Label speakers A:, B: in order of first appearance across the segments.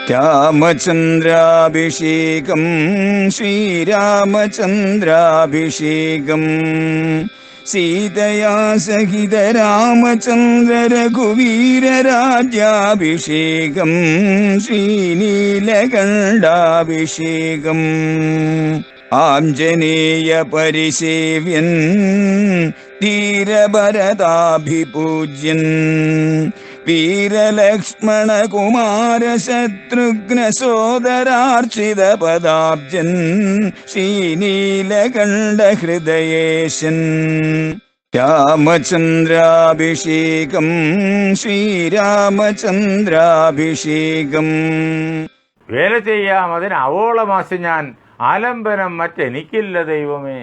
A: രാമചന്ദ്രാഭിഷേകം ശ്രീരാമചന്ദ്രാഭിഷേകം സീതയാ സഹിത രാമചന്ദ്ര രഘുവീരരാജ്യാഭിഷേകം ശ്രീനീലകണ്ഠാഭിഷേകം ആഞ്ജനേയ പരിസേവ്യൻ ധീരഭരതാഭിപൂജ്യൻ വീരലക്ഷ്മണ കുമാര ശത്രുഘ്ന സോദരാർച്ചിത പദാബ്ജൻ ശ്രീനീലകണ്ഠ ഹൃദയേശൻ രാമചന്ദ്രാഭിഷേകം ശ്രീരാമചന്ദ്രാഭിഷേകം.
B: വേല ചെയ്യാം അതിന് അവോളമാശി ഞാൻ, ആലംബനം മറ്റെനിക്കില്ല ദൈവമേ,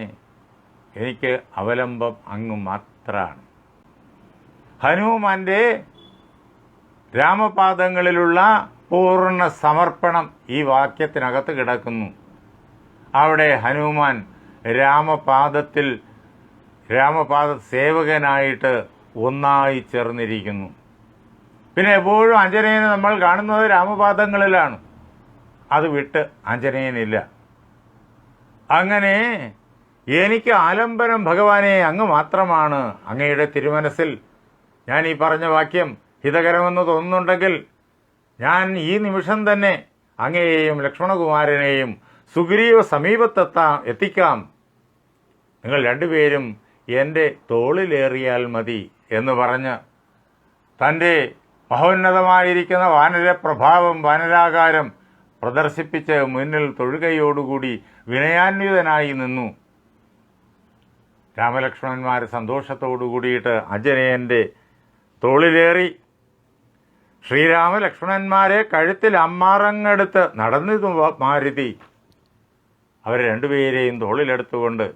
B: എനിക്ക് അവലംബം അങ്ങ് മാത്രമാണ്. ഹനുമാന്റെ രാമപാദങ്ങളിലുള്ള പൂർണ്ണ സമർപ്പണം ഈ വാക്യത്തിനകത്ത് കിടക്കുന്നു. അവിടെ ഹനുമാൻ രാമപാദ സേവകനായിട്ട് ഒന്നായി ചേർന്നിരിക്കുന്നു. പിന്നെ എപ്പോഴും ആഞ്ജനേയനെ നമ്മൾ കാണുന്നത് രാമപാദങ്ങളിലാണ്, അത് വിട്ട് ആഞ്ജനേയനില്ല. അങ്ങനെ എനിക്ക് ആലംബനം ഭഗവാനെ അങ്ങ് മാത്രമാണ്. അങ്ങയുടെ തിരുമനസ്സിൽ ഞാൻ ഈ പറഞ്ഞ വാക്യം ഹിതകരമെന്ന് തോന്നുന്നുണ്ടെങ്കിൽ ഞാൻ ഈ നിമിഷം തന്നെ അങ്ങയെയും ലക്ഷ്മണകുമാരനെയും സുഗ്രീവ എത്തിക്കാം. നിങ്ങൾ രണ്ടുപേരും എൻ്റെ തോളിലേറിയാൽ മതി എന്ന് പറഞ്ഞ് തൻ്റെ മഹോന്നതമായിരിക്കുന്ന വാനരപ്രഭാവം, വാനരാകാരം പ്രദർശിപ്പിച്ച് മുന്നിൽ തൊഴുകയോടുകൂടി വിനയാന്വിതനായി നിന്നു. രാമലക്ഷ്മണന്മാർ സന്തോഷത്തോടു കൂടിയിട്ട് ആഞ്ജനേയൻ്റെ തോളിലേറി. ശ്രീരാമലക്ഷ്മണന്മാരെ കഴുത്തിൽ അമ്മാറങ്ങെടുത്ത് നടന്നിതു മാരുതി. അവരെ രണ്ടുപേരെയും തോളിലെടുത്തുകൊണ്ട്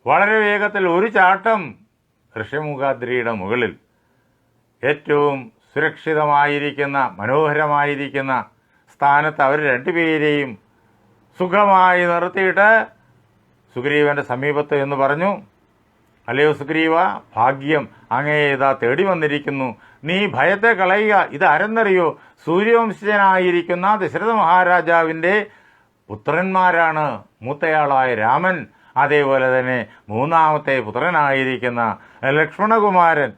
B: വളരെ വേഗത്തിൽ ഒരു ചാട്ടം ഋഷ്യമുഖാദ്രിയുടെ മുകളിൽ ഏറ്റവും സുരക്ഷിതമായിരിക്കുന്ന മനോഹരമായിരിക്കുന്ന സ്ഥാനത്ത് അവർ രണ്ടുപേരെയും സുഖമായി നിർത്തിയിട്ട് സുഗ്രീവൻ്റെ സമീപത്ത് എന്ന് പറഞ്ഞു, അല്ലയോ സുഗ്രീവ, ഭാഗ്യം അങ്ങയെ ഇതാ തേടി വന്നിരിക്കുന്നു. നീ ഭയത്തെ കളയുക. ഇതാരെന്നറിയോ? സൂര്യവംശജനായിരിക്കുന്ന ദശരഥ മഹാരാജാവിൻ്റെ പുത്രന്മാരാണ്. മൂത്തയാളായ രാമൻ, അതേപോലെ തന്നെ മൂന്നാമത്തെ പുത്രനായിരിക്കുന്ന ലക്ഷ്മണകുമാരൻ.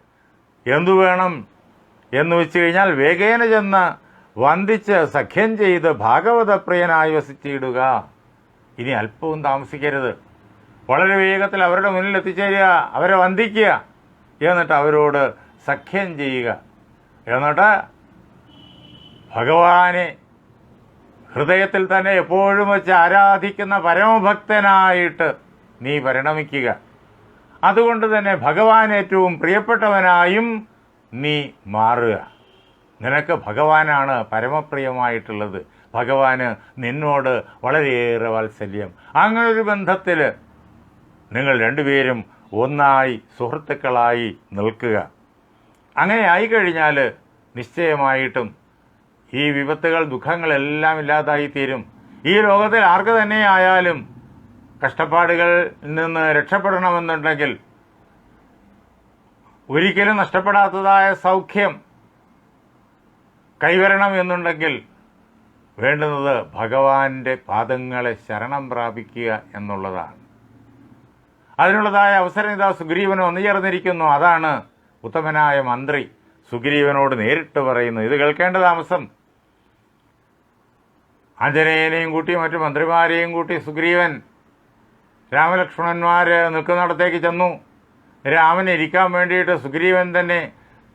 B: എന്തു വേണം എന്ന് വെച്ച് കഴിഞ്ഞാൽ വേഗേന ചെന്ന് വന്ദിച്ച് സഖ്യം ചെയ്ത് ഭാഗവതപ്രിയനായി വസിച്ചിടുക. ഇനി അല്പവും താമസിക്കരുത്. വളരെ വേഗത്തിൽ അവരുടെ മുന്നിൽ എത്തിച്ചേരുക, അവരെ വന്ദിക്കുക, എന്നിട്ട് അവരോട് സഖ്യം ചെയ്യുക. എന്നിട്ട് ഭഗവാനെ ഹൃദയത്തിൽ തന്നെ എപ്പോഴും വെച്ച് ആരാധിക്കുന്ന പരമഭക്തനായിട്ട് നീ പരിണമിക്കുക. അതുകൊണ്ട് തന്നെ ഭഗവാൻ ഏറ്റവും പ്രിയപ്പെട്ടവനായും നീ മാറുക. നിനക്ക് ഭഗവാനാണ് പരമപ്രിയമായിട്ടുള്ളത്. ഭഗവാന് നിന്നോട് വളരെയേറെ വാത്സല്യം. അങ്ങനൊരു ബന്ധത്തിൽ നിങ്ങൾ രണ്ടുപേരും ഒന്നായി സുഹൃത്തുക്കളായി നിൽക്കുക. അങ്ങനെ ആയിക്കഴിഞ്ഞാൽ നിശ്ചയമായിട്ടും ഈ വിപത്തുകൾ, ദുഃഖങ്ങളെല്ലാം ഇല്ലാതായിത്തീരും. ഈ ലോകത്തിൽ ആർക്ക് തന്നെ ആയാലും കഷ്ടപ്പാടുകളിൽ നിന്ന് രക്ഷപ്പെടണമെന്നുണ്ടെങ്കിൽ, ഒരിക്കലും നഷ്ടപ്പെടാത്തതായ സൗഖ്യം കൈവരണം എന്നുണ്ടെങ്കിൽ വേണ്ടുന്നത് ഭഗവാന്റെ പാദങ്ങളെ ശരണം പ്രാപിക്കുക എന്നുള്ളതാണ്. അതിനുള്ളതായ അവസരം ഇതാ സുഗ്രീവന് വന്നു ചേർന്നിരിക്കുന്നു. അതാണ് ഉത്തമനായ മന്ത്രി സുഗ്രീവനോട് നേരിട്ട് പറയുന്നത്. ഇത് കേൾക്കേണ്ട താമസം. ആഞ്ജനേയനെയും കൂട്ടി മറ്റു മന്ത്രിമാരെയും കൂട്ടി സുഗ്രീവൻ രാമലക്ഷ്മണന്മാർ നിൽക്കുന്നിടത്തേക്ക് ചെന്നു. രാമന് ഇരിക്കാൻ വേണ്ടിയിട്ട് സുഗ്രീവൻ തന്നെ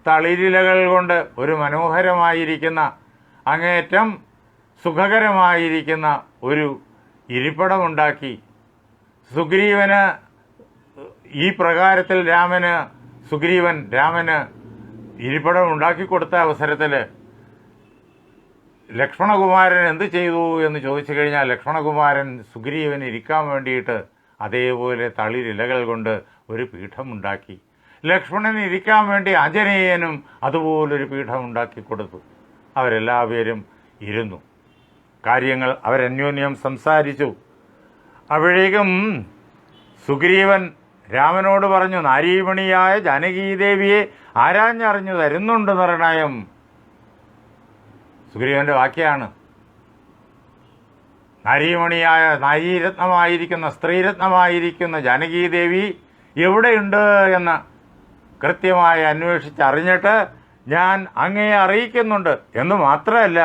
B: തളിരിലകൾ കൊണ്ട് ഒരു മനോഹരമായിരിക്കുന്ന, അങ്ങേയറ്റം സുഖകരമായിരിക്കുന്ന ഒരു ഇരിപ്പിടമുണ്ടാക്കി. സുഗ്രീവന് ഈ പ്രകാരത്തിൽ രാമന് ഇരിപ്പിടം ഉണ്ടാക്കിക്കൊടുത്ത അവസരത്തിൽ ലക്ഷ്മണകുമാരൻ എന്ത് ചെയ്തു എന്ന് ചോദിച്ചു കഴിഞ്ഞാൽ, ലക്ഷ്മണകുമാരൻ സുഗ്രീവന് ഇരിക്കാൻ വേണ്ടിയിട്ട് അതേപോലെ തളിരിലകൾ കൊണ്ട് ഒരു പീഠമുണ്ടാക്കി. ലക്ഷ്മണന് ഇരിക്കാൻ വേണ്ടി ആഞ്ജനേയനും അതുപോലൊരു പീഠമുണ്ടാക്കി കൊടുത്തു. അവരെല്ലാവരും ഇരുന്നു. കാര്യങ്ങൾ അവരന്യോന്യം സംസാരിച്ചു. അപ്പോഴേക്കും സുഗ്രീവൻ രാമനോട് പറഞ്ഞു, നാരീമണിയായ ജാനകീദേവിയെ ആരാഞ്ഞറിഞ്ഞു തരുന്നുണ്ട് നിർണയം. സുഗ്രീവൻ്റെ വാക്യാണ്. നരീമണിയായ നാരീരത്നമായിരിക്കുന്ന സ്ത്രീരത്നമായിരിക്കുന്ന ജാനകീദേവി എവിടെയുണ്ട് എന്ന് കൃത്യമായി അന്വേഷിച്ചറിഞ്ഞിട്ട് ഞാൻ അങ്ങയെ അറിയിക്കുന്നുണ്ട്. എന്ന് മാത്രമല്ല,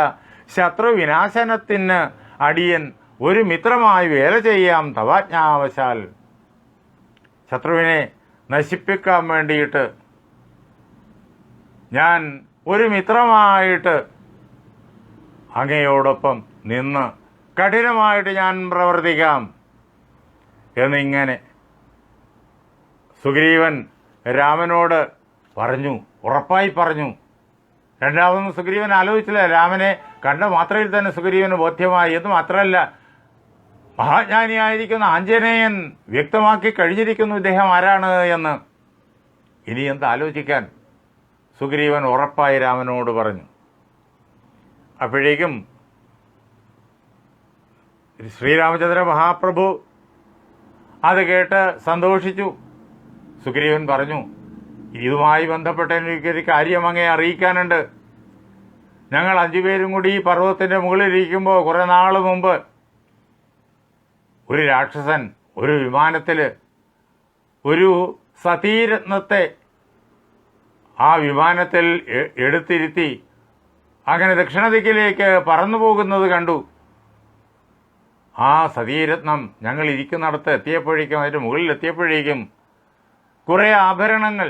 B: ശത്രുവിനാശനത്തിന് അടിയൻ ഒരു മിത്രമായി വേല ചെയ്യാം തവാജ്ഞാവശാൽ. ശത്രുവിനെ നശിപ്പിക്കാൻ വേണ്ടിയിട്ട് ഞാൻ ഒരു മിത്രമായിട്ട് അങ്ങയോടൊപ്പം നിന്ന് കഠിനമായിട്ട് ഞാൻ പ്രവർത്തിക്കാം എന്നിങ്ങനെ സുഗ്രീവൻ രാമനോട് പറഞ്ഞു, ഉറപ്പായി പറഞ്ഞു. രണ്ടാമതും സുഗ്രീവൻ ആലോചിച്ചില്ല. രാമനെ കണ്ട മാത്രയിൽ തന്നെ സുഗ്രീവന് ബോധ്യമായി. എന്ന് മാത്രമല്ല, മഹാജ്ഞാനിയായിരിക്കുന്ന ആഞ്ജനേയൻ വ്യക്തമാക്കി കഴിഞ്ഞിരിക്കുന്നു ഇദ്ദേഹം ആരാണ് എന്ന്. ഇനി എന്താലോചിക്കാൻ സുഗ്രീവൻ ഉറപ്പായി രാമനോട് പറഞ്ഞു. അപ്പോഴേക്കും ശ്രീരാമചന്ദ്ര മഹാപ്രഭു അത് കേട്ട് സന്തോഷിച്ചു. സുഗ്രീവൻ പറഞ്ഞു, ഇതുമായി ബന്ധപ്പെട്ട എനിക്കൊരു കാര്യം അങ്ങേ അറിയിക്കാനുണ്ട്. ഞങ്ങൾ 5 പേരും കൂടി ഈ പർവ്വതത്തിൻ്റെ മുകളിലിരിക്കുമ്പോൾ കുറേ നാൾ മുമ്പ് ഒരു രാക്ഷസൻ ഒരു വിമാനത്തിൽ ഒരു സതീരത്നത്തെ ആ വിമാനത്തിൽ എടുത്തിരുത്തി അങ്ങനെ ദക്ഷിണദിക്കിലേക്ക് പറന്നു പോകുന്നത് കണ്ടു. ആ സതീരത്നം ഞങ്ങൾ ഇരിക്കുന്നിടത്ത് എത്തിയപ്പോഴേക്കും, അതിൻ്റെ മുകളിൽ എത്തിയപ്പോഴേക്കും കുറേ ആഭരണങ്ങൾ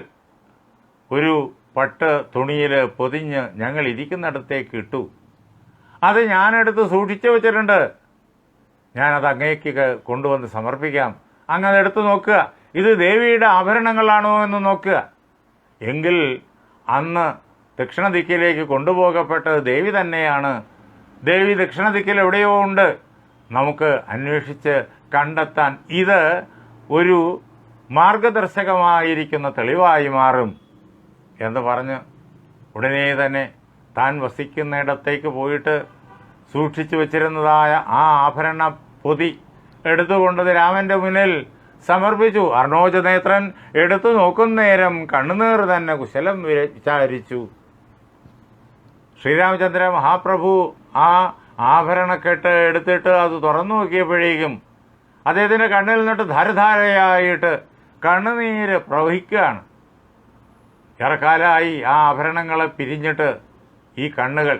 B: ഒരു പട്ട് തുണിയിൽ പൊതിഞ്ഞ് ഞങ്ങൾ ഇരിക്കുന്നിടത്തേക്ക് ഇട്ടു. അത് ഞാനെടുത്ത് സൂക്ഷിച്ചു വച്ചിട്ടുണ്ട്. ഞാനത് അങ്ങേക്ക് കൊണ്ടുവന്ന് സമർപ്പിക്കാം. അങ്ങ് അതെടുത്ത് നോക്കുക. ഇത് ദേവിയുടെ ആഭരണങ്ങളാണോ എന്ന് നോക്കുക. എങ്കിൽ അന്ന് ദക്ഷിണദിക്കിലേക്ക് കൊണ്ടുപോകപ്പെട്ടത് ദേവി തന്നെയാണ്. ദേവി ദക്ഷിണദിക്കിൽ എവിടെയോ ഉണ്ട്. നമുക്ക് അന്വേഷിച്ച് കണ്ടെത്താൻ ഇത് ഒരു മാർഗദർശകമായിരിക്കുന്ന തെളിവായി മാറും എന്ന് പറഞ്ഞ് ഉടനെ തന്നെ താൻ വസിക്കുന്നിടത്തേക്ക് പോയിട്ട് സൂക്ഷിച്ചു വച്ചിരുന്നതായ ആ ആഭരണ പൊതി എടുത്തുകൊണ്ടത് രാമൻ്റെ മുന്നിൽ സമർപ്പിച്ചു. അർണോജനേത്രൻ എടുത്തു നോക്കുന്നേരം കണ്ണുനീർ തന്നെ കുശലം വിചാരിച്ചു. ശ്രീരാമചന്ദ്ര മഹാപ്രഭു ആ ആഭരണക്കെട്ട് എടുത്തിട്ട് അത് തുറന്നു നോക്കിയപ്പോഴേക്കും അദ്ദേഹത്തിൻ്റെ കണ്ണിൽ നിന്നിട്ട് ധാരധാരയായിട്ട് കണ്ണുനീര് പ്രവഹിക്കുകയാണ്. ഏറെക്കാലമായി ആ ആഭരണങ്ങളെ പിരിഞ്ഞിട്ട് ഈ കണ്ണുകൾ.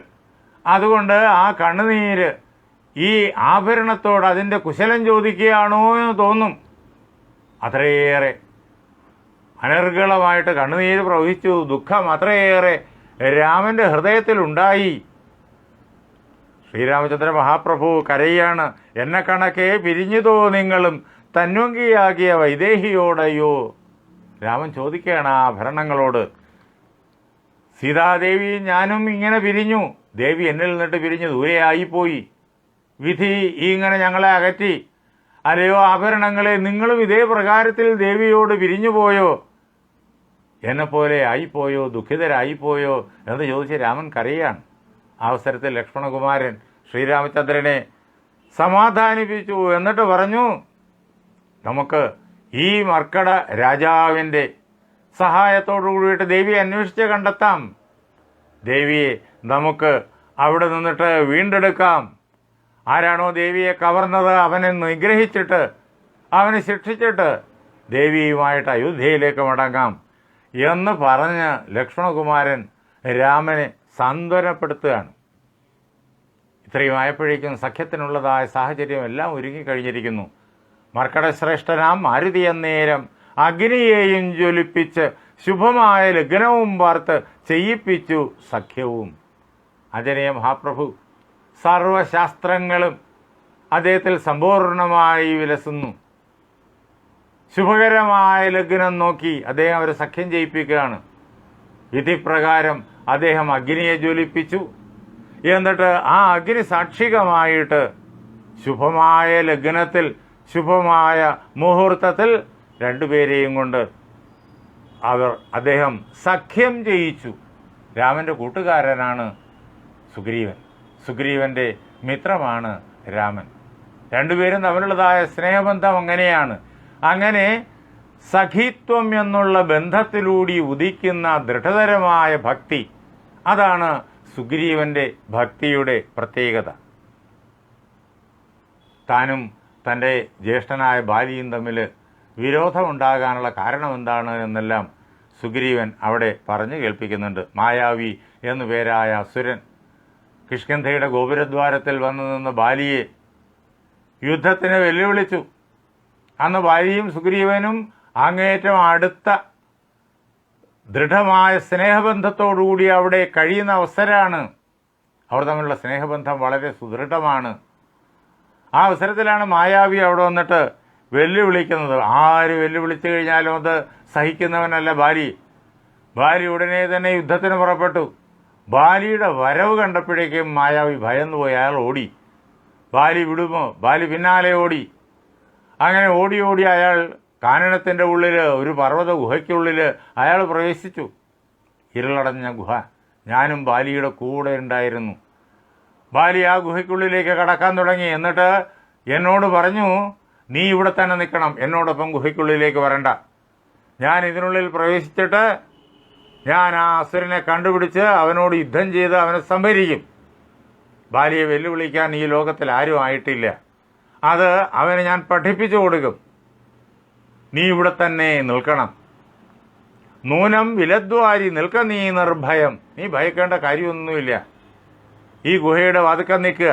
B: അതുകൊണ്ട് ആ കണ്ണുനീര് ഈ ആഭരണത്തോട് അതിൻ്റെ കുശലം ചോദിക്കുകയാണോ എന്ന് തോന്നും. അത്രയേറെ അനർഗളമായിട്ട് കണ്ണുനീര് പ്രവഹിച്ചു. ദുഃഖം അത്രയേറെ രാമൻ്റെ ഹൃദയത്തിലുണ്ടായി. ശ്രീരാമചന്ദ്ര മഹാപ്രഭു കരയാണ്. എന്നെ കണക്കെ പിരിഞ്ഞുതോ നിങ്ങളും തന്വങ്കിയാകിയ വൈദേഹിയോടയോ. രാമൻ ചോദിക്കുകയാണ് ആ ആഭരണങ്ങളോട്, സീതാദേവിയും ഞാനും ഇങ്ങനെ പിരിഞ്ഞു. ദേവി എന്നിൽ നിന്നിട്ട് പിരിഞ്ഞ് ദൂരെയായിപ്പോയി. വിധി ഇങ്ങനെ ഞങ്ങളെ അകറ്റി. അല്ലയോ ആഭരണങ്ങളെ, നിങ്ങളും ഇതേ പ്രകാരത്തിൽ ദേവിയോട് പിരിഞ്ഞുപോയോ? എന്നെപ്പോലെ ആയിപ്പോയോ? ദുഃഖിതരായിപ്പോയോ എന്ന് ചോദിച്ച് രാമൻ കരയാണ്. ആ അവസരത്തിൽ ലക്ഷ്മണകുമാരൻ ശ്രീരാമചന്ദ്രനെ സമാധാനിപ്പിച്ചു. എന്നിട്ട് പറഞ്ഞു, നമുക്ക് ഈ മർക്കട രാജാവിൻ്റെ സഹായത്തോടു കൂടിയിട്ട് ദേവിയെ അന്വേഷിച്ച് കണ്ടെത്താം. ദേവിയെ നമുക്ക് അവിടെ നിന്നിട്ട് വീണ്ടെടുക്കാം. ആരാണോ ദേവിയെ കവർന്നത് അവനെ നിഗ്രഹിച്ചിട്ട് അവനെ ശിക്ഷിച്ചിട്ട് ദേവിയുമായിട്ട് അയോധ്യയിലേക്ക് മടങ്ങാം എന്ന് പറഞ്ഞ് ലക്ഷ്മണകുമാരൻ രാമനെ സാന്ത്വനപ്പെടുത്തുകയാണ്. ഇത്രയും ആയപ്പോഴേക്കും സഖ്യത്തിനുള്ളതായ സാഹചര്യം എല്ലാം ഒരുങ്ങിക്കഴിഞ്ഞിരിക്കുന്നു. മർക്കടശ്രേഷ്ഠനാം മാരുതി അന്നേരം അഗ്നിയെയും ജ്വലിപ്പിച്ച് ശുഭമായ ലഗ്നവും പാർത്ത് ചെയ്യിപ്പിച്ചു സഖ്യവും. ആഞ്ജനേയ മഹാപ്രഭു സർവശാസ്ത്രങ്ങളും അദ്ദേഹത്തിൽ സമ്പൂർണമായി വിലസുന്നു. ശുഭകരമായ ലഗ്നം നോക്കി അദ്ദേഹം അവരെ സഖ്യം ചെയ്യിപ്പിക്കുകയാണ്. വിധിപ്രകാരം അദ്ദേഹം അഗ്നിയെ ജ്വലിപ്പിച്ചു. എന്നിട്ട് ആ അഗ്നി സാക്ഷികമായിട്ട് ശുഭമായ ലഗ്നത്തിൽ ശുഭമായ മുഹൂർത്തത്തിൽ രണ്ടുപേരെയും കൊണ്ട് അദ്ദേഹം സഖ്യം ചെയ്യിച്ചു. രാമൻ്റെ കൂട്ടുകാരനാണ് സുഗ്രീവൻ. സുഗ്രീവൻ്റെ മിത്രമാണ് രാമൻ. രണ്ടുപേരും തമ്മിലുള്ളതായ സ്നേഹബന്ധം അങ്ങനെയാണ്. അങ്ങനെ സഖിത്വം എന്നുള്ള ബന്ധത്തിലൂടെ ഉദിക്കുന്ന ദൃഢതരമായ ഭക്തി, അതാണ് സുഗ്രീവൻ്റെ ഭക്തിയുടെ പ്രത്യേകത. താനും തൻ്റെ ജ്യേഷ്ഠനായ ബാലിയും തമ്മിൽ വിരോധമുണ്ടാകാനുള്ള കാരണമെന്താണ് എന്നെല്ലാം സുഗ്രീവൻ അവിടെ പറഞ്ഞു കേൾപ്പിക്കുന്നുണ്ട്. മായാവി എന്നു പേരായ അസുരൻ കിഷ്കിന്ധയുടെ ഗോപുരദ്വാരത്തിൽ വന്നു നിന്ന് ബാലിയെ യുദ്ധത്തിന് വെല്ലുവിളിച്ചു. അന്ന് ബാലിയും സുഗ്രീവനും അങ്ങേറ്റം അടുത്ത ദൃഢമായ സ്നേഹബന്ധത്തോടുകൂടി അവിടെ കഴിയുന്ന അവസരമാണ്. അവർ തമ്മിലുള്ള സ്നേഹബന്ധം വളരെ സുദൃഢമാണ്. ആ അവസരത്തിലാണ് മായാവി അവിടെ വന്നിട്ട് വെല്ലുവിളിക്കുന്നത്. ആര് വെല്ലുവിളിച്ചു കഴിഞ്ഞാലും അത് സഹിക്കുന്നവനല്ല ബാലി. ബാലി ഉടനെ തന്നെ യുദ്ധത്തിന് പുറപ്പെട്ടു. ബാലിയുടെ വരവ് കണ്ടപ്പോഴേക്കും മായാവി ഭയന്നുപോയി. അയാൾ ഓടി. ബാലി വിടുമോ? ബാലി പിന്നാലെ ഓടി. അങ്ങനെ ഓടി ഓടി അയാൾ കാനനത്തിൻ്റെ ഉള്ളിൽ, ഒരു പർവ്വത ഗുഹയ്ക്കുള്ളിൽ അയാൾ പ്രവേശിച്ചു. ഇരുളടഞ്ഞ ഗുഹ. ഞാനും ബാലിയുടെ കൂടെ ഉണ്ടായിരുന്നു. ബാലി ആ ഗുഹയ്ക്കുള്ളിലേക്ക് കടക്കാൻ തുടങ്ങി. എന്നിട്ട് എന്നോട് പറഞ്ഞു, നീ ഇവിടെ തന്നെ നിൽക്കണം, എന്നോടൊപ്പം ഗുഹയ്ക്കുള്ളിലേക്ക് വരണ്ട. ഞാൻ ഇതിനുള്ളിൽ പ്രവേശിച്ചിട്ട് ഞാൻ ആ അസുരനെ കണ്ടുപിടിച്ച് അവനോട് യുദ്ധം ചെയ്ത് അവനെ സംഹരിക്കും. ബാലിയെ വെല്ലുവിളിക്കാൻ ഈ ലോകത്തിൽ ആരും ആയിട്ടില്ല. അത് അവന് ഞാൻ പഠിപ്പിച്ചു കൊടുക്കും. നീ ഇവിടെ തന്നെ നിൽക്കണം. നൂനം വിലദ്വാരി നിൽക്ക നീ നിർഭയം. നീ ഭയക്കേണ്ട കാര്യമൊന്നുമില്ല. ഈ ഗുഹയുടെ വാതുക്ക നിൽക്കുക.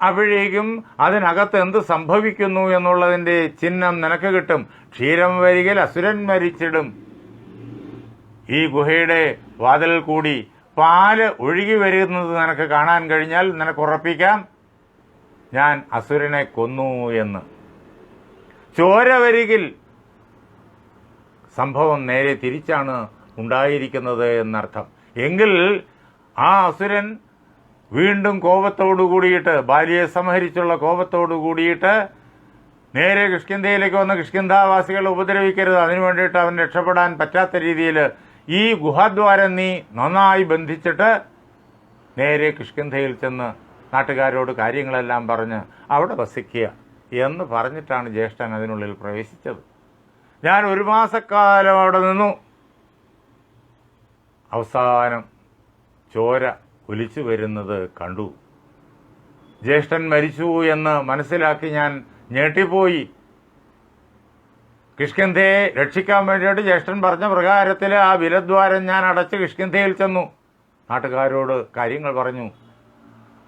B: അപ്പോഴേക്കും അതിനകത്ത് എന്ത് സംഭവിക്കുന്നു എന്നുള്ളതിൻ്റെ ചിഹ്നം നിനക്ക് കിട്ടും. ക്ഷീരം വരികിൽ അസുരൻ മരിച്ചിടും. ഈ ഗുഹയുടെ വാതിലിൽ കൂടി പാല് ഒഴുകി വരുന്നത് നിനക്ക് കാണാൻ കഴിഞ്ഞാൽ നിനക്ക് ഉറപ്പിക്കാം ഞാൻ അസുരനെ കൊന്നു എന്ന്. ചോര വരികിൽ സംഭവം നേരെ തിരിച്ചാണ് ഉണ്ടായിരിക്കുന്നത് എന്നർത്ഥം. എങ്കിൽ ആ അസുരൻ വീണ്ടും കോപത്തോടു കൂടിയിട്ട്, ബാലിയെ സംഹരിച്ചുള്ള കോപത്തോടു കൂടിയിട്ട് നേരെ കിഷ്കിന്ധയിലേക്ക് വന്ന് കിഷ്കിന്ധാവാസികളെ ഉപദ്രവിക്കരുത്, അതിനു വേണ്ടിയിട്ട് അവൻ രക്ഷപ്പെടാൻ പറ്റാത്ത രീതിയിൽ ഈ ഗുഹാദ്വാരം നീ നന്നായി ബന്ധിച്ചിട്ട് നേരെ കിഷ്കിന്ധയിൽ ചെന്ന് നാട്ടുകാരോട് കാര്യങ്ങളെല്ലാം പറഞ്ഞ് അവിടെ വസിക്കുക എന്ന് പറഞ്ഞിട്ടാണ് ജ്യേഷ്ഠൻ അതിനുള്ളിൽ പ്രവേശിച്ചത്. ഞാൻ 1 മാസക്കാലം അവിടെ നിന്നു. അവസാനം ചോര ഒലിച്ചു വരുന്നത് കണ്ടു. ജ്യേഷ്ഠൻ മരിച്ചു എന്ന് മനസ്സിലാക്കി ഞാൻ ഞെട്ടിപ്പോയി. കിഷ്കിന്ധയെ രക്ഷിക്കാൻ വേണ്ടിയിട്ട് ജ്യേഷ്ഠൻ പറഞ്ഞ പ്രകാരത്തിൽ ആ വിലദ്വാരം ഞാൻ അടച്ച് കിഷ്കിന്ധയിൽ ചെന്നു. നാട്ടുകാരോട് കാര്യങ്ങൾ പറഞ്ഞു.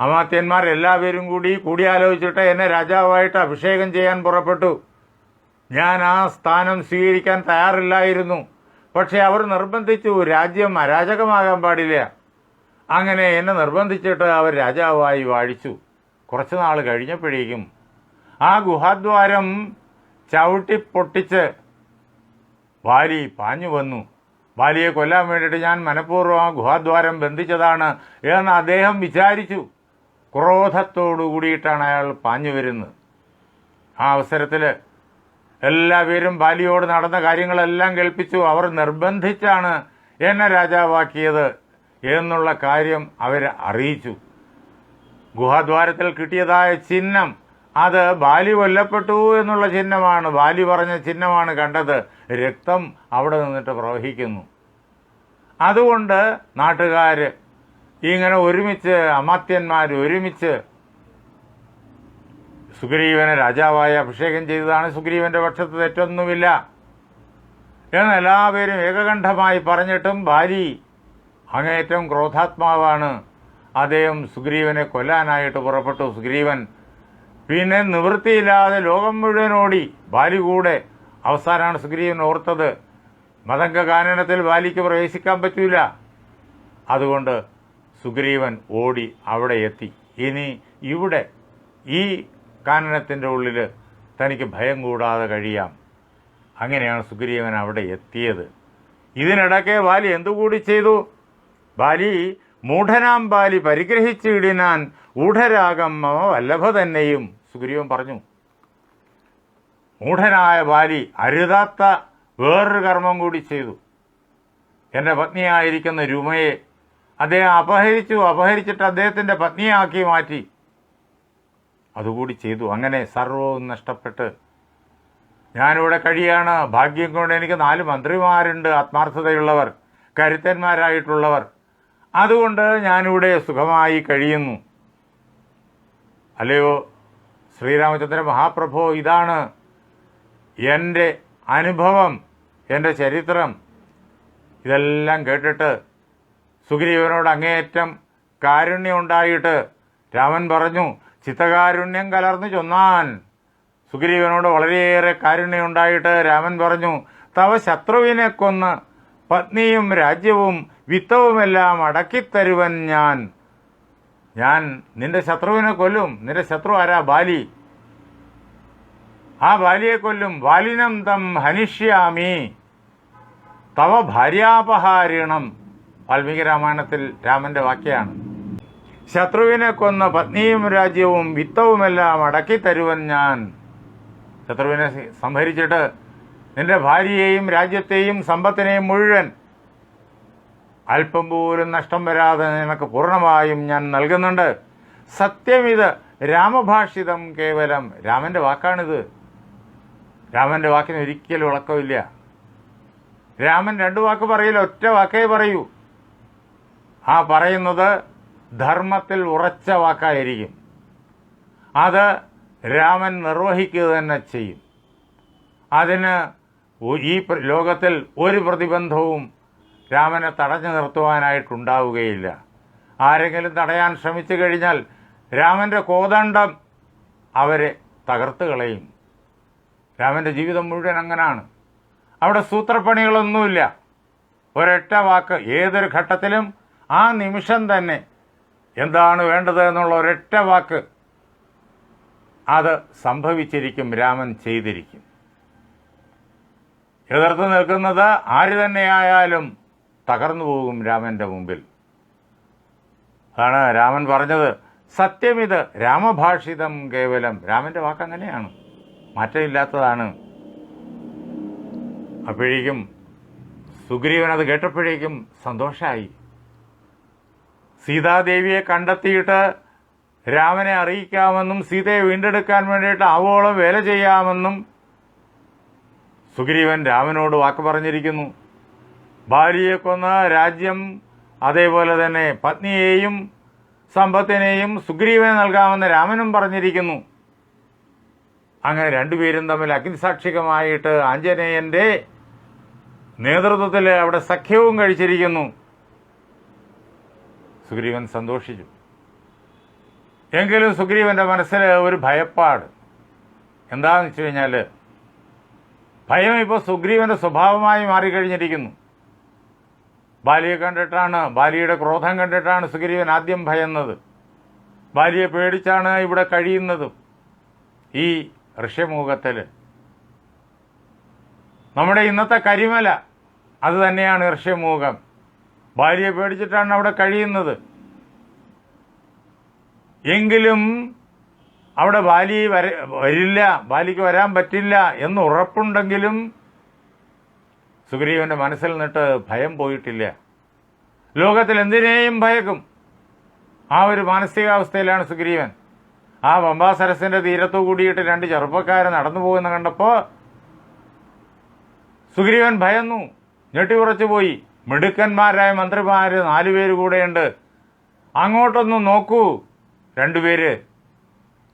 B: അമാത്യന്മാർ എല്ലാവരും കൂടിയാലോചിച്ചിട്ട് എന്നെ രാജാവായിട്ട് അഭിഷേകം ചെയ്യാൻ പുറപ്പെട്ടു. ഞാൻ ആ സ്ഥാനം സ്വീകരിക്കാൻ തയ്യാറില്ലായിരുന്നു. പക്ഷേ അവർ നിർബന്ധിച്ചു. രാജ്യം അരാജകമാകാൻ പാടില്ല. അങ്ങനെ എന്നെ നിർബന്ധിച്ചിട്ട് അവർ രാജാവായി വാഴിച്ചു. കുറച്ചു നാൾ കഴിഞ്ഞപ്പോഴേക്കും ആ ഗുഹാദ്വാരം ചവിട്ടി പൊട്ടിച്ച് ബാലി പാഞ്ഞു വന്നു. ബാലിയെ കൊല്ലാൻ വേണ്ടിയിട്ട് ഞാൻ മനഃപൂർവ്വം ആ ഗുഹാദ്വാരം ബന്ധിച്ചതാണ് എന്ന് അദ്ദേഹം വിചാരിച്ചു. ക്രോധത്തോടു കൂടിയിട്ടാണ് അയാൾ പാഞ്ഞു വരുന്നത്. ആ അവസരത്തിൽ എല്ലാവരും ബാലിയോട് നടന്ന കാര്യങ്ങളെല്ലാം കേൾപ്പിച്ചു. അവർ നിർബന്ധിച്ചാണ് എന്നെ രാജാവാക്കിയത് എന്നുള്ള കാര്യം അവർ അറിയിച്ചു. ഗുഹാദ്വാരത്തിൽ കിട്ടിയതായ ചിഹ്നം അത് ബാലി കൊല്ലപ്പെട്ടു എന്നുള്ള ചിഹ്നമാണ്. ബാലി പറഞ്ഞ ചിഹ്നമാണ് കണ്ടത്. രക്തം അവിടെ നിന്നിട്ട് പ്രവഹിക്കുന്നു. അതുകൊണ്ട് നാട്ടുകാർ ഇങ്ങനെ ഒരുമിച്ച്, അമാത്യന്മാർ ഒരുമിച്ച് സുഗ്രീവനെ രാജാവായി അഭിഷേകം ചെയ്തതാണ്. സുഗ്രീവന്റെ പക്ഷത്ത് തെറ്റൊന്നുമില്ല എന്ന് എല്ലാവരും ഏകകണ്ഠമായി പറഞ്ഞിട്ടും ബാലി അങ്ങേറ്റം ക്രോധാത്മാവാണ്. അദ്ദേഹം സുഗ്രീവനെ കൊല്ലാനായിട്ട് പുറപ്പെട്ടു. സുഗ്രീവൻ പിന്നെ നിവൃത്തിയില്ലാതെ ലോകം മുഴുവൻ ഓടി. ബാലി കൂടെ. അവസാനമാണ് സുഗ്രീവൻ ഓർത്തത്, മതംഗ കാനനത്തിൽ ബാലിക്ക് പ്രവേശിക്കാൻ പറ്റൂല. അതുകൊണ്ട് സുഗ്രീവൻ ഓടി അവിടെ എത്തി. ഇനി ഇവിടെ ഈ കാനനത്തിൻ്റെ ഉള്ളിൽ തനിക്ക് ഭയം കൂടാതെ കഴിയാം. അങ്ങനെയാണ് സുഗ്രീവൻ അവിടെ എത്തിയത്. ഇതിനിടയ്ക്ക് ബാലി എന്തുകൂടി ചെയ്തു? ബാലി മൂഢനാം ബാലി പരിഗ്രഹിച്ചിടിനാൻ ഊഢരാഗം മമ വല്ലഭ തന്നെയും. സുഗ്രീവൻ പറഞ്ഞു, മൂഢനായ ബാലി അരുതാത്ത വേറൊരു കർമ്മം കൂടി ചെയ്തു. എൻ്റെ പത്നിയായിരിക്കുന്ന രുമയെ അദ്ദേഹം അപഹരിച്ചിട്ട് അദ്ദേഹത്തിൻ്റെ പത്നിയാക്കി മാറ്റി. അതുകൂടി ചെയ്തു. അങ്ങനെ സർവവും നഷ്ടപ്പെട്ട് ഞാനിവിടെ കഴിയാണ്. ഭാഗ്യം കൊണ്ട് എനിക്ക് 4 മന്ത്രിമാരുണ്ട്, ആത്മാർത്ഥതയുള്ളവർ, കരുത്തന്മാരായിട്ടുള്ളവർ. അതുകൊണ്ട് ഞാനിവിടെ സുഖമായി കഴിയുന്നു. അല്ലയോ ശ്രീരാമചന്ദ്ര മഹാപ്രഭു, ഇതാണ് എൻ്റെ അനുഭവം, എൻ്റെ ചരിത്രം. ഇതെല്ലാം കേട്ടിട്ട് സുഗ്രീവനോട് അങ്ങേയറ്റം കാരുണ്യം ഉണ്ടായിട്ട് രാമൻ പറഞ്ഞു, ചിത്തകാരുണ്യം കലർന്നു ചൊന്നാൻ. സുഗ്രീവനോട് വളരെയേറെ കാരുണ്യം ഉണ്ടായിട്ട് രാമൻ പറഞ്ഞു, തവ ശത്രുവിനെ കൊന്ന് പത്നിയും രാജ്യവും വിത്തവുമെല്ലാം അടക്കിത്തരുവൻ ഞാൻ നിന്റെ ശത്രുവിനെ കൊല്ലും. നിന്റെ ശത്രു ആരാ? ബാലി. ആ ബാലിയെ കൊല്ലും. ബാലിനം തം ഹനിഷ്യാമി തവ ഭാര്യാപഹാരിണം. വാൽമീകി രാമായണത്തിൽ രാമന്റെ വാക്യാണ്. ശത്രുവിനെ കൊന്ന പത്നിയും രാജ്യവും വിത്തവുമെല്ലാം അടക്കിത്തരുവൻ ഞാൻ. ശത്രുവിനെ സംഹരിച്ചിട്ട് നിന്റെ ഭാര്യയെയും രാജ്യത്തെയും സമ്പത്തിനെയും മുഴുവൻ അല്പം പോലും നഷ്ടം വരാതെ നിനക്ക് പൂർണ്ണമായും ഞാൻ നൽകുന്നുണ്ട്. സത്യമിത് രാമഭാഷിതം കേവലം. രാമന്റെ വാക്കാണിത്. രാമന്റെ വാക്കിന് ഒരിക്കലും ഇളക്കമില്ല. രാമൻ രണ്ടു വാക്ക് പറയില്ല, ഒറ്റ വാക്കേ പറയൂ. ആ പറയുന്നത് ധർമ്മത്തിൽ ഉറച്ച വാക്കായിരിക്കും. അത് രാമൻ നിർവഹിക്കുക തന്നെ ചെയ്യും. അതിന് ഈ ലോകത്തിൽ ഒരു പ്രതിബന്ധവും രാമനെ തടഞ്ഞു നിർത്തുവാനായിട്ടുണ്ടാവുകയില്ല. ആരെങ്കിലും തടയാൻ ശ്രമിച്ചു കഴിഞ്ഞാൽ രാമൻ്റെ കോദണ്ഡം അവരെ തകർത്ത് കളയും. രാമൻ്റെ ജീവിതം മുഴുവൻ അങ്ങനാണ്. അവിടെ സൂത്രപ്പണികളൊന്നുമില്ല. ഒരൊറ്റ വാക്ക് ഏതൊരു ഘട്ടത്തിലും ആ നിമിഷം തന്നെ എന്താണ് വേണ്ടത് എന്നുള്ള ഒരൊറ്റ വാക്ക് അത് സംഭവിച്ചിരിക്കും, രാമൻ ചെയ്തിരിക്കും. എതിർത്ത് നിൽക്കുന്നത് ആര് തന്നെയായാലും തകർന്നു പോകും രാമൻ്റെ മുമ്പിൽ. അതാണ് രാമൻ പറഞ്ഞത്, സത്യമിത് രാമഭാഷിതം കേവലം. രാമൻ്റെ വാക്ക് അങ്ങനെയാണ്, മാറ്റമില്ലാത്തതാണ്. അപ്പോഴേക്കും സുഗ്രീവൻ അത് കേട്ടപ്പോഴേക്കും സന്തോഷമായി. സീതാദേവിയെ കണ്ടെത്തിയിട്ട് രാമനെ അറിയിക്കാമെന്നും സീതയെ വീണ്ടെടുക്കാൻ വേണ്ടിയിട്ട് ആവോളം വേല ചെയ്യാമെന്നും സുഗ്രീവൻ രാമനോട് വാക്ക് പറഞ്ഞിരിക്കുന്നു. ഭാര്യയെ കൊന്ന രാജ്യം, അതേപോലെ തന്നെ പത്നിയെയും സമ്പത്തിനെയും സുഗ്രീവന് നൽകാമെന്ന് രാമനും പറഞ്ഞിരിക്കുന്നു. അങ്ങനെ രണ്ടുപേരും തമ്മിൽ അഗ്നിസാക്ഷികമായിട്ട് ആഞ്ജനേയൻ്റെ നേതൃത്വത്തിൽ അവിടെ സഖ്യവും കഴിച്ചിരിക്കുന്നു. സുഗ്രീവൻ സന്തോഷിച്ചു. എങ്കിലും സുഗ്രീവൻ്റെ മനസ്സിൽ ഒരു ഭയപ്പാട്. എന്താണെന്ന് വെച്ച് കഴിഞ്ഞാൽ, ഭയം ഇപ്പോൾ സുഗ്രീവൻ്റെ സ്വഭാവമായി മാറിക്കഴിഞ്ഞിരിക്കുന്നു. ബാലിയെ കണ്ടിട്ടാണ്, ബാലിയുടെ ക്രോധം കണ്ടിട്ടാണ് സുഗ്രീവൻ ആദ്യം ഭയന്നത്. ബാലിയെ പേടിച്ചാണ് ഇവിടെ കഴിയുന്നതും. ഈ ഋഷ്യമൂകത്തിൽ നമ്മുടെ ഇന്നത്തെ കരിമല അത് തന്നെയാണ് ഋഷ്യമൂകം. ബാലിയെ പേടിച്ചിട്ടാണ് അവിടെ കഴിയുന്നത്. എങ്കിലും അവിടെ ബാലി വരില്ല, ബാലിക്ക് വരാൻ പറ്റില്ല എന്ന് ഉറപ്പുണ്ടെങ്കിലും സുഗ്രീവൻ്റെ മനസ്സിൽ നിന്നിട്ട് ഭയം പോയിട്ടില്ല. ലോകത്തിൽ എന്തിനേയും ഭയക്കും. ആ ഒരു മാനസികാവസ്ഥയിലാണ് സുഗ്രീവൻ. ആ പമ്പാസരസിൻ്റെ തീരത്തു കൂടിയിട്ട് രണ്ട് ചെറുപ്പക്കാർ നടന്നു പോകുന്ന കണ്ടപ്പോൾ സുഗ്രീവൻ ഭയന്നു, ഞെട്ടിയുറച്ചു പോയി. മിടുക്കന്മാരായ മന്ത്രിമാർ 4 പേര് കൂടെയുണ്ട്. അങ്ങോട്ടൊന്ന് നോക്കൂ 2 പേര്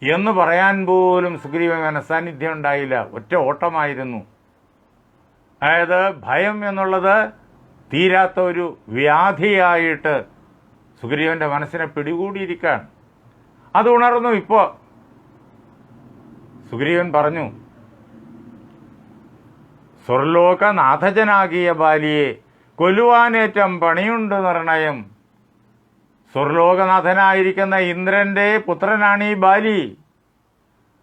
B: എന്ന് പറയാൻ പോലും സുഗ്രീവൻ മനസ്സാന്നിധ്യം ഉണ്ടായില്ല. ഒറ്റ ഓട്ടമായിരുന്നു. അതായത് ഭയം എന്നുള്ളത് തീരാത്ത ഒരു വ്യാധിയായിട്ട് സുഗ്രീവൻ്റെ മനസ്സിനെ പിടികൂടിയിരിക്കുകയാണ്. അത് ഉണർന്നു. ഇപ്പോൾ സുഗ്രീവൻ പറഞ്ഞു, സ്വർലോകനാഥജനാകിയ ബാലിയെ കൊല്ലുവാനേറ്റം പണിയുണ്ട് നിർണയം. സ്വർലോകനാഥനായിരിക്കുന്ന ഇന്ദ്രൻ്റെ പുത്രനാണ് ഈ ബാലി.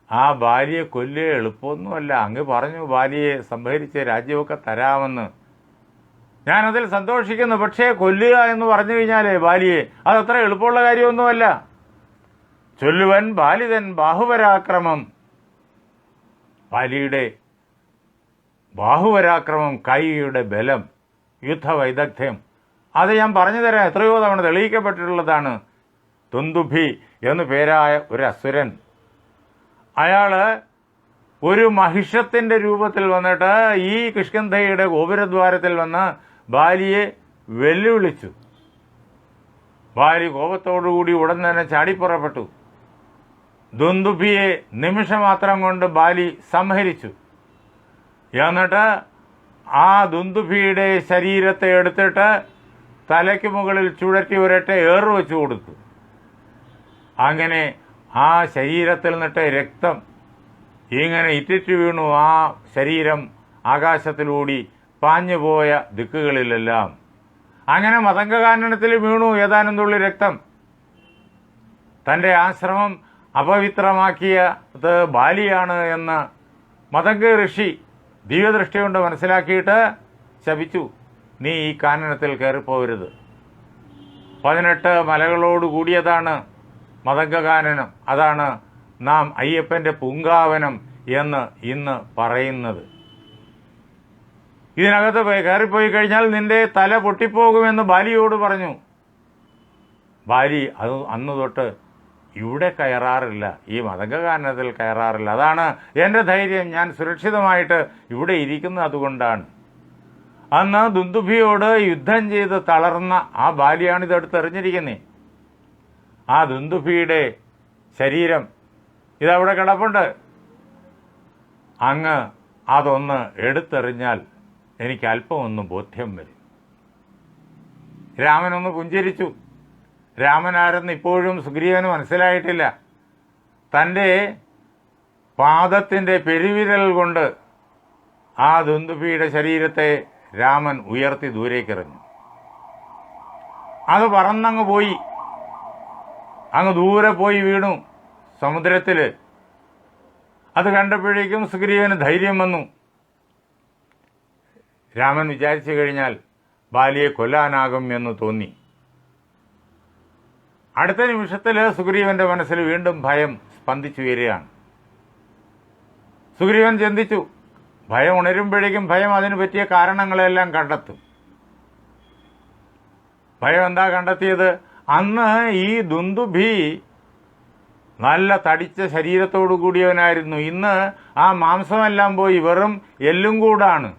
B: ആ ബാലിയെ കൊല്ലുക എളുപ്പമൊന്നുമല്ല. അങ്ങ് പറഞ്ഞു ബാലിയെ സംഹരിച്ച് രാജ്യമൊക്കെ തരാമെന്ന്. ഞാനതിൽ സന്തോഷിക്കുന്നു. പക്ഷേ കൊല്ലുക എന്ന് പറഞ്ഞു കഴിഞ്ഞാൽ ബാലിയെ അതത്ര എളുപ്പമുള്ള കാര്യമൊന്നുമല്ല. ചൊല്ലുവൻ ബാലിതൻ ബാഹുപരാക്രമം. ബാലിയുടെ ബാഹുപരാക്രമം, കൈയുടെ ബലം, യുദ്ധവൈദഗ്ധ്യം, അത് ഞാൻ പറഞ്ഞു തരാം. എത്രയോ തവണ തെളിയിക്കപ്പെട്ടിട്ടുള്ളതാണ്. തുന്ദുഭി എന്നു പേരായ ഒരു അസുരൻ, അയാൾ ഒരു മഹിഷത്തിൻ്റെ രൂപത്തിൽ വന്നിട്ട് ഈ കിഷ്കിന്ധയുടെ ഗോപുരദ്വാരത്തിൽ വന്ന് ബാലിയെ വെല്ലുവിളിച്ചു. ബാലി കോപത്തോടുകൂടി ഉടൻ തന്നെ ചാടിപ്പുറപ്പെട്ടു. ദുന്ദുഭിയെ നിമിഷമാത്രം കൊണ്ട് ബാലി സംഹരിച്ചു. എന്നിട്ട് ആ ദുന്ദുഭിയുടെ ശരീരത്തെ എടുത്തിട്ട് തലയ്ക്ക് മുകളിൽ ചുഴറ്റി ഒരൊറ്റ ഏറ് വെച്ചു കൊടുത്തു. അങ്ങനെ ആ ശരീരത്തിൽ നിന്നിട്ട് രക്തം ഇങ്ങനെ ഇറ്റിറ്റ് വീണു. ആ ശരീരം ആകാശത്തിലൂടി പാഞ്ഞുപോയ ദിക്കുകളിലെല്ലാം. അങ്ങനെ മതംഗകാനനത്തിൽ വീണു ഏതാനും തുള്ളി രക്തം. തൻ്റെ ആശ്രമം അപവിത്രമാക്കിയത് ബാലിയാണ് എന്ന് മതംഗ ഋഷി ദിവ്യദൃഷ്ടി കൊണ്ട് മനസ്സിലാക്കിയിട്ട് ശപിച്ചു, നീ ഈ കാനനത്തിൽ കയറിപ്പോകരുത്. 18 മലകളോട് കൂടിയതാണ് മതംഗകാനനം. അതാണ് നാം അയ്യപ്പൻ്റെ പൂങ്കാവനം എന്ന് ഇന്ന് പറയുന്നത്. ഇതിനകത്ത് കയറിപ്പോയി കഴിഞ്ഞാൽ നിന്റെ തല പൊട്ടിപ്പോകുമെന്ന് ബാലിയോട് പറഞ്ഞു. ബാലി അത് അന്ന് തൊട്ട് ഇവിടെ കയറാറില്ല, ഈ മതംഗകാനനത്തിൽ കയറാറില്ല. അതാണ് എൻ്റെ ധൈര്യം, ഞാൻ സുരക്ഷിതമായിട്ട് ഇവിടെ ഇരിക്കുന്നത് അതുകൊണ്ടാണ്. അന്ന് ദുന്ദുഭിയോട് യുദ്ധം ചെയ്ത് തളർന്ന ആ ബാലിയാണ് ഇതെടുത്തെറിഞ്ഞിരിക്കുന്നത്. ആ ദുന്ദുഭിയുടെ ശരീരം ഇതവിടെ കിടപ്പുണ്ട്. അങ്ങ് അതൊന്ന് എടുത്തെറിഞ്ഞാൽ എനിക്ക് അല്പമൊന്ന് ബോധ്യം വരും. രാമനൊന്ന് പുഞ്ചിരിച്ചു. രാമനാരെന്ന് ഇപ്പോഴും സുഗ്രീവന് മനസ്സിലായിട്ടില്ല. തൻ്റെ പാദത്തിൻ്റെ പെരുവിരൽ കൊണ്ട് ആ ദുന്ദുഭിയുടെ ശരീരത്തെ രാമൻ ഉയർത്തി ദൂരേക്കെറിഞ്ഞു. അത് പറന്നങ്ങ് പോയി, അങ്ങ് ദൂരെ പോയി വീണു സമുദ്രത്തിൽ. അത് കണ്ടപ്പോഴേക്കും സുഗ്രീവന് ധൈര്യം വന്നു. രാമൻ വിചാരിച്ചു കഴിഞ്ഞാൽ ബാലിയെ കൊല്ലാനാകും എന്ന് തോന്നി. അടുത്ത നിമിഷത്തിൽ സുഗ്രീവന്റെ മനസ്സിൽ വീണ്ടും ഭയം സ്പന്ദിച്ചുയരുകയാണ്. സുഗ്രീവൻ ചിന്തിച്ചു, ഭയം ഉണരുമ്പോഴേക്കും ഭയം അതിനു പറ്റിയ കാരണങ്ങളെല്ലാം കണ്ടെത്തും. ഭയം എന്താ കണ്ടെത്തിയത്? അന്ന് ഈ ദുന്ദുഭി നല്ല തടിച്ച ശരീരത്തോടു കൂടിയവനായിരുന്നു. ഇന്ന് ആ മാംസമെല്ലാം പോയി വെറും എല്ലും കൂടാണ്.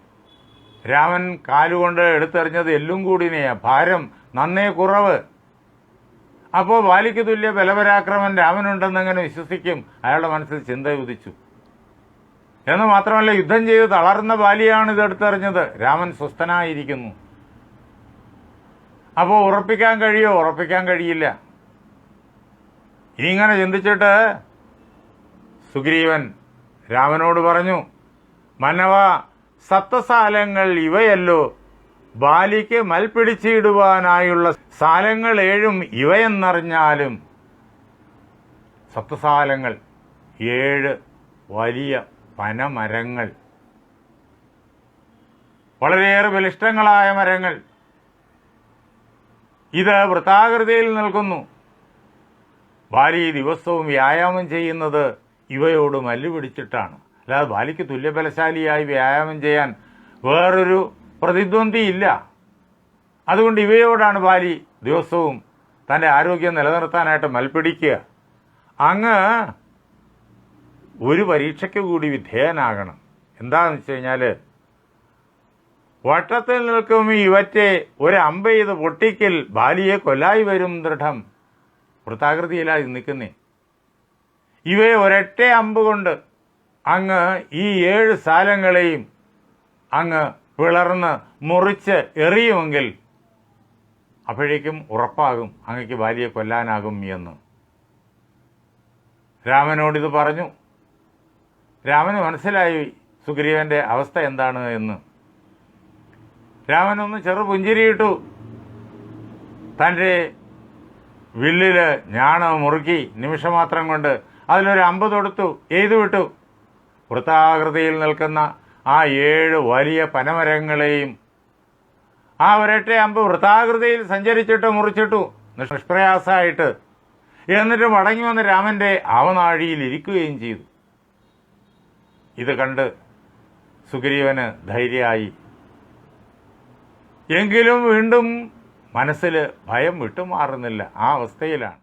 B: രാമൻ കാലുകൊണ്ട് എടുത്തെറിഞ്ഞത് എല്ലും കൂടിനെയാ, ഭാരം നന്നേ കുറവ്. അപ്പോൾ ബാലിക്ക് തുല്യ ബലപരാക്രമൻ രാമനുണ്ടെന്നെങ്ങനെ വിശ്വസിക്കും? അയാളുടെ മനസ്സിൽ ചിന്ത ഉദിച്ചു. എന്ന് മാത്രമല്ല, യുദ്ധം ചെയ്ത് തളർന്ന ബാലിയാണ് ഇതെടുത്തെറിഞ്ഞത്. രാമൻ സ്വസ്ഥനായിരിക്കുന്നു. അപ്പോൾ ഉറപ്പിക്കാൻ കഴിയോ? ഉറപ്പിക്കാൻ കഴിയില്ല. ഇങ്ങനെ ചിന്തിച്ചിട്ട് സുഗ്രീവൻ രാമനോട് പറഞ്ഞു, മന്നവ, സപ്തസാലങ്ങൾ ഇവയല്ലോ ബാലിക്ക് മൽപിടിച്ചിടുവാനായുള്ള സാലങ്ങൾ 7 ഇവയെന്നറിഞ്ഞാലും. സപ്തസാലങ്ങൾ 7 വലിയ പനമരങ്ങൾ, വളരെയേറെ ബലിഷ്ഠങ്ങളായ മരങ്ങൾ. ഇത് വൃത്താകൃതിയിൽ നിൽക്കുന്നു. ബാലി ദിവസവും വ്യായാമം ചെയ്യുന്നത് ഇവയോട് മല്ല് പിടിച്ചിട്ടാണ്. അല്ലാതെ ബാലിക്ക് തുല്യബലശാലിയായി വ്യായാമം ചെയ്യാൻ വേറൊരു പ്രതിദ്വന്ദ്വിയില്ല. അതുകൊണ്ട് ഇവയോടാണ് ബാലി ദിവസവും തൻ്റെ ആരോഗ്യം നിലനിർത്താനായിട്ട് മൽപ്പിടിക്കുക. അങ്ങ് ഒരു പരീക്ഷയ്ക്ക് കൂടി വിധേയനാകണം. എന്താണെന്ന് വെച്ച് കഴിഞ്ഞാൽ, വട്ടത്തിൽ നിൽക്കും ഇവറ്റെ ഒരമ്പ ചെയ്ത് പൊട്ടിക്കൽ ബാലിയെ കൊല്ലായി വരും ദൃഢം. വൃത്താകൃതിയിലായി നിൽക്കുന്നേ. ഇവയെ ഒരൊറ്റ അമ്പ് കൊണ്ട് അങ്ങ് ഈ 7 സാലങ്ങളെയും അങ്ങ് പിളർന്ന് മുറിച്ച് എറിയുമെങ്കിൽ അപ്പോഴേക്കും ഉറപ്പാകും അങ്ങക്ക് ബാലിയെ കൊല്ലാനാകും എന്ന് രാമനോടിത് പറഞ്ഞു. രാമന് മനസ്സിലായി സുഗ്രീവന്റെ അവസ്ഥ എന്താണ് എന്ന്. രാമനൊന്ന് ചെറു പുഞ്ചിരിയിട്ടു. തൻ്റെ വില്ലില് ഞാണ് മുറുക്കി നിമിഷമാത്രം കൊണ്ട് അതിലൊരു അമ്പ് തൊടുത്തു, എയ്തു വിട്ടു. വൃത്താകൃതിയിൽ നിൽക്കുന്ന ആ 7 വലിയ പനമരങ്ങളെയും ആ ഒരൊറ്റ അമ്പ് വൃത്താകൃതിയിൽ സഞ്ചരിച്ചിട്ട് മുറിച്ചിട്ടു നിഷ്പ്രയാസമായിട്ട്. എന്നിട്ട് മടങ്ങി വന്ന് രാമൻ്റെ ആവനാഴിയിൽ ഇരിക്കുകയും ചെയ്തു. ഇത് കണ്ട് സുഗ്രീവന് ധൈര്യമായി. എങ്കിലും വീണ്ടും മനസ്സിൽ ഭയം വിട്ടുമാറുന്നില്ല. ആ അവസ്ഥയിലാണ്.